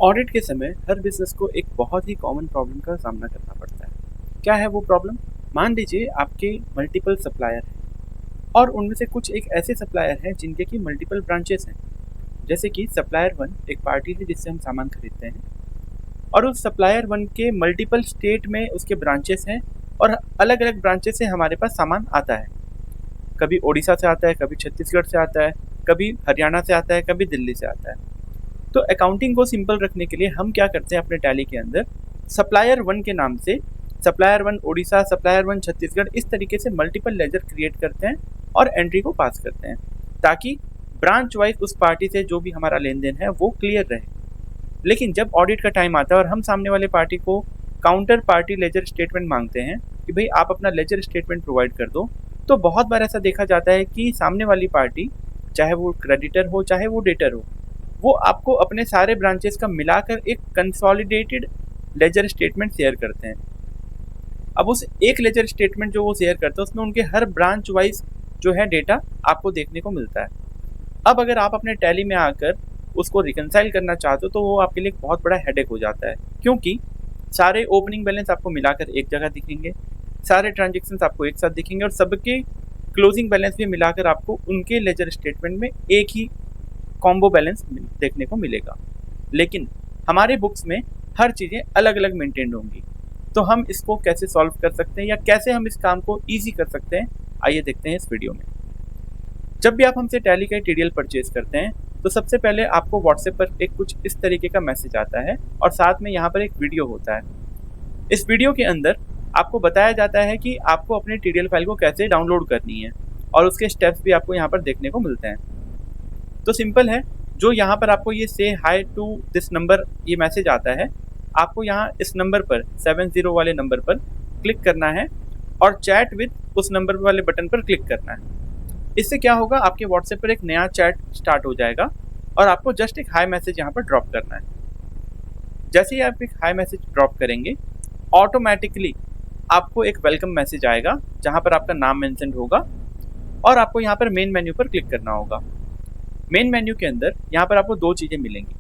Audit के समय हर business को एक बहुत ही कॉमन प्रॉब्लम का सामना करना पड़ता है। क्या है वो प्रॉब्लम? मान लीजिए आपके मल्टीपल सप्लायर हैं और उनमें से कुछ एक ऐसे सप्लायर हैं जिनके की मल्टीपल ब्रांचेस हैं। जैसे कि सप्लायर वन एक पार्टी है जिससे हम सामान खरीदते हैं और उस सप्लायर वन के मल्टीपल स्टेट में उसके ब्रांचेस हैं और अलग अलग ब्रांचेस से हमारे पास सामान आता है। कभी ओडिशा से आता है, कभी छत्तीसगढ़ से आता है, कभी हरियाणा से आता है, कभी दिल्ली से आता है। तो अकाउंटिंग को सिंपल रखने के लिए हम क्या करते हैं अपने टैली के अंदर, सप्लायर वन के नाम से supplier one Orissa, supplier one Chhattisgarh, इस तरीके से मल्टीपल लेजर क्रिएट करते हैं और एंट्री को पास करते हैं ताकि ब्रांच वाइज उस पार्टी से जो भी हमारा लेन देन है वो क्लियर रहे। लेकिन जब ऑडिट का टाइम आता है और हम सामने वाले पार्टी को काउंटर पार्टी लेजर स्टेटमेंट मांगते हैं कि भाई आप अपना लेजर स्टेटमेंट प्रोवाइड कर दो, तो बहुत बार ऐसा देखा जाता है कि सामने वाली पार्टी, चाहे वो क्रेडिटर हो चाहे वो डेटर हो, वो आपको अपने सारे ब्रांचेस का मिलाकर एक कंसोलिडेटेड लेजर स्टेटमेंट शेयर करते हैं। अब उस एक लेजर स्टेटमेंट जो वो शेयर करते हैं उसमें उनके हर ब्रांच वाइज जो है डेटा आपको देखने को मिलता है। अब अगर आप अपने टैली में आकर उसको रिकंसाइल करना चाहते हो तो वो आपके लिए एक बहुत बड़ा हेडेक हो जाता है, क्योंकि सारे ओपनिंग बैलेंस आपको मिलाकर एक जगह दिखेंगे, सारे ट्रांजेक्शन्स आपको एक साथ दिखेंगे और सबके क्लोजिंग बैलेंस भी मिलाकर आपको उनके लेजर स्टेटमेंट में एक ही कॉम्बो बैलेंस देखने को मिलेगा। लेकिन हमारे बुक्स में हर चीज़ें अलग अलग मेंटेन्ड होंगी। तो हम इसको कैसे सॉल्व कर सकते हैं या कैसे हम इस काम को ईजी कर सकते हैं, आइए देखते हैं इस वीडियो में। जब भी आप हमसे टैली का टीडीएल परचेज करते हैं तो सबसे पहले आपको व्हाट्सएप पर एक कुछ इस तरीके का मैसेज आता है और साथ में यहाँ पर एक वीडियो होता है। इस वीडियो के अंदर आपको बताया जाता है कि आपको अपनी टीडीएल फाइल को कैसे डाउनलोड करनी है और उसके स्टेप्स भी आपको यहाँ पर देखने को मिलते हैं। तो सिंपल है, जो यहाँ पर आपको ये से हाई टू दिस नंबर ये मैसेज आता है, आपको यहाँ इस नंबर पर 70 वाले नंबर पर क्लिक करना है और चैट विद उस नंबर वाले बटन पर क्लिक करना है। इससे क्या होगा, आपके व्हाट्सएप पर एक नया चैट स्टार्ट हो जाएगा और आपको जस्ट एक हाई मैसेज यहाँ पर ड्रॉप करना है। जैसे ही आप एक हाई मैसेज ड्रॉप करेंगे, ऑटोमेटिकली आपको एक वेलकम मैसेज आएगा जहाँ पर आपका नाम मेंशन होगा और आपको यहाँ पर मेन मेन्यू पर क्लिक करना होगा। मेन मेन्यू के अंदर यहाँ पर आपको दो चीज़ें मिलेंगी।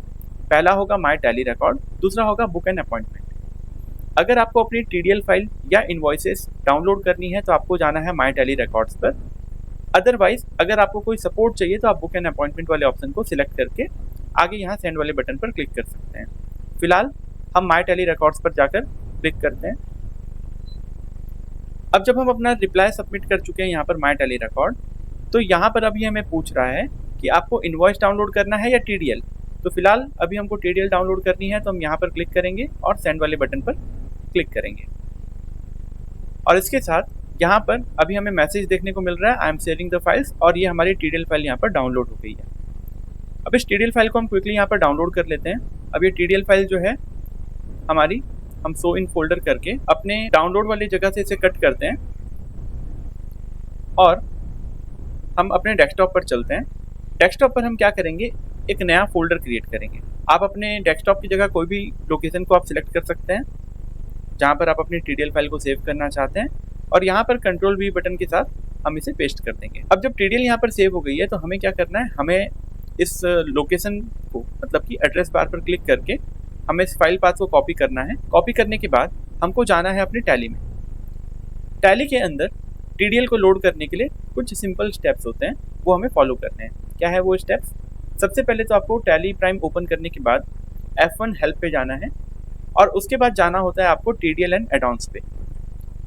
पहला होगा माय टैली रिकॉर्ड, दूसरा होगा बुक एन अपॉइंटमेंट। अगर आपको अपनी टीडीएल फाइल या इनवॉइसेस डाउनलोड करनी है तो आपको जाना है माय टैली रिकॉर्ड्स पर। अदरवाइज अगर आपको कोई सपोर्ट चाहिए तो आप बुक एन अपॉइंटमेंट वाले ऑप्शन को सिलेक्ट करके आगे यहाँ सेंड वाले बटन पर क्लिक कर सकते हैं। फिलहाल हम माय टैली रिकॉर्ड्स पर जाकर क्लिक करते हैं। अब जब हम अपना रिप्लाई सबमिट कर चुके हैं यहाँ पर माय टैली रिकॉर्ड, तो यहाँ पर अभी हमें पूछ रहा है कि आपको इनवॉइस डाउनलोड करना है या टीडीएल। तो फिलहाल अभी हमको टीडीएल डाउनलोड करनी है, तो हम यहाँ पर क्लिक करेंगे और सेंड वाले बटन पर क्लिक करेंगे। और इसके साथ यहाँ पर अभी हमें मैसेज देखने को मिल रहा है, I am sharing the files, और ये हमारी टीडीएल फाइल यहाँ पर डाउनलोड हो गई है। अब इस टीडीएल फाइल को हम क्विकली यहाँ पर डाउनलोड कर लेते हैं। अब ये टीडीएल फाइल जो है हमारी, हम शो इन फोल्डर करके अपने डाउनलोड वाली जगह से इसे कट करते हैं और हम अपने डेस्कटॉप पर चलते हैं। डेस्कटॉप पर हम क्या करेंगे, एक नया फोल्डर क्रिएट करेंगे। आप अपने डेस्कटॉप की जगह कोई भी लोकेशन को आप सिलेक्ट कर सकते हैं जहाँ पर आप अपनी टीडीएल फाइल को सेव करना चाहते हैं और यहाँ पर कंट्रोल वी बटन के साथ हम इसे पेस्ट कर देंगे। अब जब टीडीएल यहाँ पर सेव हो गई है तो हमें क्या करना है, हमें इस लोकेशन को, मतलब कि एड्रेस बार पर क्लिक करके हमें इस फाइल पाथ को कॉपी करना है। कॉपी करने के बाद हमको जाना है अपनी टैली में। टैली के अंदर टीडीएल को लोड करने के लिए कुछ सिंपल स्टेप्स होते हैं, वो हमें फॉलो करने हैं। क्या है वो स्टेप्स? सबसे पहले तो आपको टैली प्राइम ओपन करने के बाद F1 हेल्प पे जाना है और उसके बाद जाना होता है आपको टीडीएल एंड एडॉन्स पे।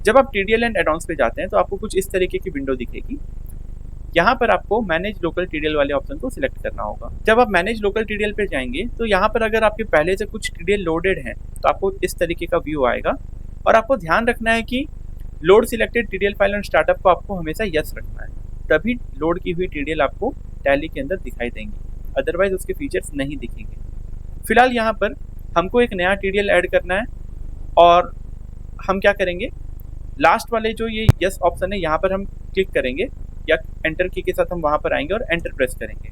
जब आप टीडीएल एंड एडॉन्स पे जाते हैं तो आपको कुछ इस तरीके की विंडो दिखेगी। यहाँ पर आपको मैनेज लोकल टीडीएल वाले ऑप्शन को सिलेक्ट करना होगा। जब आप मैनेज लोकल टीडीएल पे जाएंगे तो यहाँ पर अगर आपके पहले से कुछ टीडीएल लोडेड हैं तो आपको इस तरीके का व्यू आएगा और आपको ध्यान रखना है कि load selected TDL file and startup को आपको हमेशा यस रखना है, तभी लोड की हुई टीडीएल आपको टैली के अंदर दिखाई देंगी, अदरवाइज उसके फीचर्स नहीं दिखेंगे। फिलहाल यहाँ पर हमको एक नया टीडीएल ऐड करना है और हम क्या करेंगे, लास्ट वाले जो ये यस ऑप्शन है यहाँ पर हम क्लिक करेंगे या एंटर की के साथ हम वहाँ पर आएंगे और एंटर प्रेस करेंगे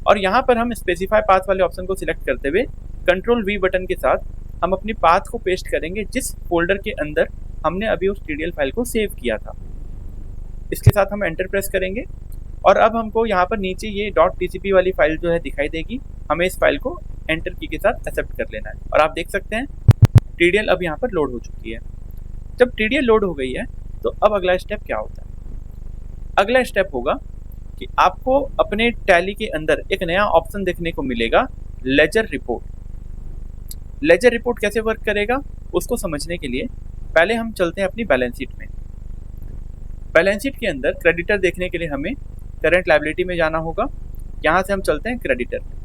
और यहाँ पर हम स्पेसिफाई पाथ वाले ऑप्शन को सिलेक्ट करते हुए कंट्रोल वी बटन के साथ हम अपनी पाथ को पेस्ट करेंगे जिस फोल्डर के अंदर हमने अभी उस टीडीएल फाइल को सेव किया था। इसके साथ हम एंटर प्रेस करेंगे और अब हमको यहाँ पर नीचे ये .tcp वाली फाइल जो है दिखाई देगी। हमें इस फाइल को एंटर की के साथ एक्सेप्ट कर लेना है। और आप देख सकते हैं टीडीएल अब यहाँ पर लोड हो चुकी है। जब टीडीएल लोड हो गई है तो अब अगला स्टेप क्या होता है? अगला स्टेप होगा कि आपको अपने टैली के अंदर एक नया ऑप्शन देखने को मिलेगा, लेजर रिपोर्ट। लेजर रिपोर्ट कैसे वर्क करेगा उसको समझने के लिए पहले हम चलते हैं अपनी बैलेंस शीट में। बैलेंस शीट के अंदर क्रेडिटर देखने के लिए हमें करंट लायबिलिटी में जाना होगा। यहाँ से हम चलते हैं क्रेडिटर में।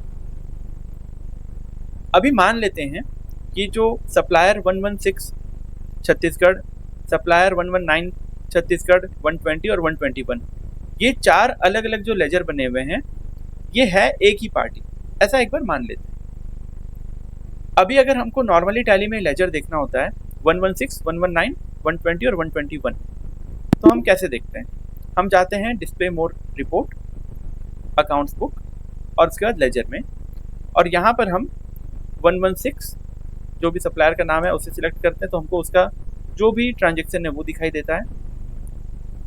अभी मान लेते हैं कि जो सप्लायर 116 छत्तीसगढ़, सप्लायर 119 छत्तीसगढ़, 120 और 121, ये 4 अलग अलग जो लेजर बने हुए हैं ये है एक ही पार्टी, ऐसा एक बार मान लेते हैं। अभी अगर हमको नॉर्मली टैली में लेजर देखना होता है 116, 119, 120 और 121, तो हम कैसे देखते हैं? हम जाते हैं डिस्प्ले मोर रिपोर्ट, अकाउंट्स बुक और उसके बाद लेजर में, और यहाँ पर हम 116 जो भी सप्लायर का नाम है उसे सिलेक्ट करते हैं तो हमको उसका जो भी ट्रांजेक्शन है वो दिखाई देता है।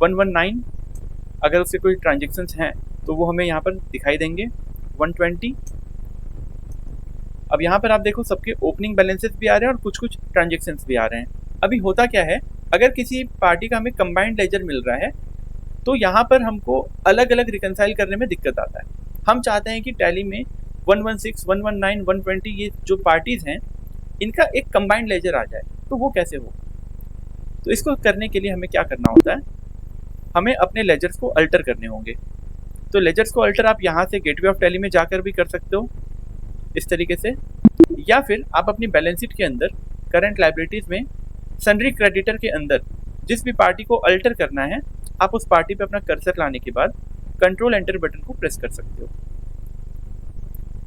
119 अगर उसके कोई ट्रांजेक्शन्स हैं तो वो हमें यहाँ पर दिखाई देंगे। 120 अब यहाँ पर आप देखो सबके ओपनिंग बैलेंसेस भी आ रहे हैं और कुछ कुछ ट्रांजेक्शन्स भी आ रहे हैं। अभी होता क्या है, अगर किसी पार्टी का हमें कंबाइंड लेजर मिल रहा है तो यहाँ पर हमको अलग अलग रिकंसाइल करने में दिक्कत आता है। हम चाहते हैं कि टैली में 116, 119, 120 ये जो पार्टीज़ हैं इनका एक कंबाइंड लेजर आ जाए, तो वो कैसे हो? तो इसको करने के लिए हमें क्या करना होता है, हमें अपने लेजर्स को अल्टर करने होंगे। तो लेजर्स को अल्टर आप यहाँ से गेटवे ऑफ टैली में जाकर भी कर सकते हो इस तरीके से, या फिर आप अपनी बैलेंस शीट के अंदर करंट लायबिलिटीज़ में सन्ड्री क्रेडिटर के अंदर जिस भी पार्टी को अल्टर करना है आप उस पार्टी पे अपना कर्सर लाने के बाद कंट्रोल एंटर बटन को प्रेस कर सकते हो।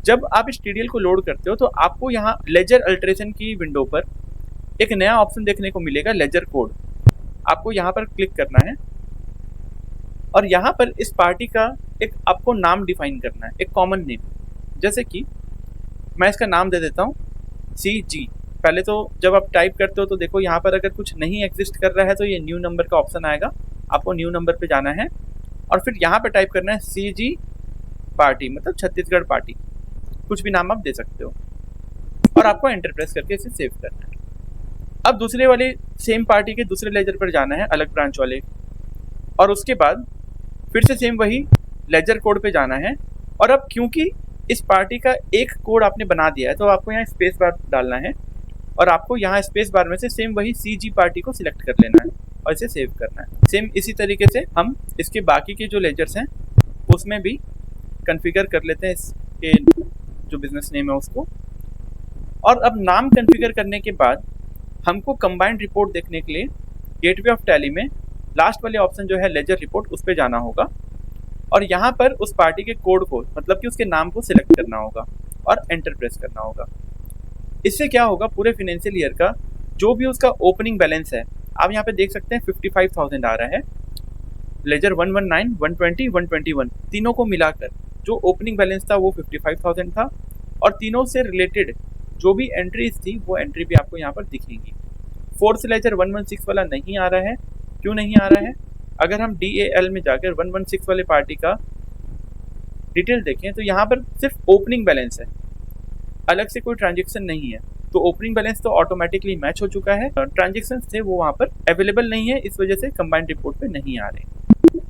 जब आप इस टीडीएल को लोड करते हो तो आपको यहाँ लेजर अल्टरेशन की विंडो पर एक नया ऑप्शन देखने को मिलेगा, लेजर कोड। आपको यहाँ पर क्लिक करना है और यहाँ पर इस पार्टी का एक आपको नाम डिफाइन करना है, एक कॉमन नेम। जैसे कि मैं इसका नाम दे देता हूँ CG। पहले तो जब आप टाइप करते हो तो देखो यहाँ पर अगर कुछ नहीं एग्जिस्ट कर रहा है तो ये न्यू नंबर का ऑप्शन आएगा, आपको न्यू नंबर पे जाना है और फिर यहाँ पे टाइप करना है CG पार्टी, मतलब छत्तीसगढ़ पार्टी, कुछ भी नाम आप दे सकते हो, और आपको एंटर प्रेस करके इसे सेव करना है। अब दूसरे वाले सेम पार्टी के दूसरे लेजर पर जाना है, अलग ब्रांच वाले, और उसके बाद फिर से सेम वही लेजर कोड पे जाना है। और अब क्योंकि इस पार्टी का एक कोड आपने बना दिया है तो आपको यहाँ स्पेस बार डालना है और आपको यहाँ स्पेस बार में से सेम वही CG पार्टी को सिलेक्ट कर लेना है और इसे सेव करना है। सेम इसी तरीके से हम इसके बाकी के जो लेजर्स हैं उसमें भी कॉन्फ़िगर कर लेते हैं इसके जो बिजनेस नेम है उसको। और अब नाम कॉन्फ़िगर करने के बाद हमको कंबाइंड रिपोर्ट देखने के लिए गेटवे ऑफ टैली में लास्ट वाले ऑप्शन जो है लेजर रिपोर्ट, उस पर जाना होगा और यहाँ पर उस पार्टी के कोड को, मतलब कि उसके नाम को सिलेक्ट करना होगा और एंटर प्रेस करना होगा। इससे क्या होगा, पूरे फाइनेंशियल ईयर का जो भी उसका ओपनिंग बैलेंस है आप यहाँ पे देख सकते हैं 55,000 आ रहा है। लेजर 119, 120, 121 तीनों को मिलाकर जो ओपनिंग बैलेंस था वो 55,000 था और तीनों से रिलेटेड जो भी एंट्रीज थी वो एंट्री भी आपको यहाँ पर दिखेंगी। फोर्थ लेजर 116 वाला नहीं आ रहा है, क्यों नहीं आ रहा है? अगर हम DAL में जाकर 116 वाले पार्टी का डिटेल देखें तो यहाँ पर सिर्फ ओपनिंग बैलेंस है, अलग से कोई ट्रांजेक्शन नहीं है। तो ओपनिंग बैलेंस तो ऑटोमेटिकली मैच हो चुका है, ट्रांजेक्शन थे वो वहाँ पर अवेलेबल नहीं है, इस वजह से कंबाइंड रिपोर्ट पे नहीं आ रहे।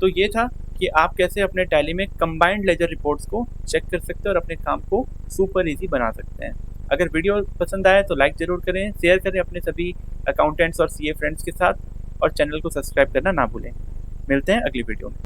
तो ये था कि आप कैसे अपने टैली में कंबाइंड लेजर रिपोर्ट्स को चेक कर सकते हैं और अपने काम को सुपर इजी बना सकते हैं। अगर वीडियो पसंद आए तो लाइक ज़रूर करें, शेयर करें अपने सभी अकाउंटेंट्स और CA फ्रेंड्स के साथ और चैनल को सब्सक्राइब करना ना भूलें। मिलते हैं अगली वीडियो में।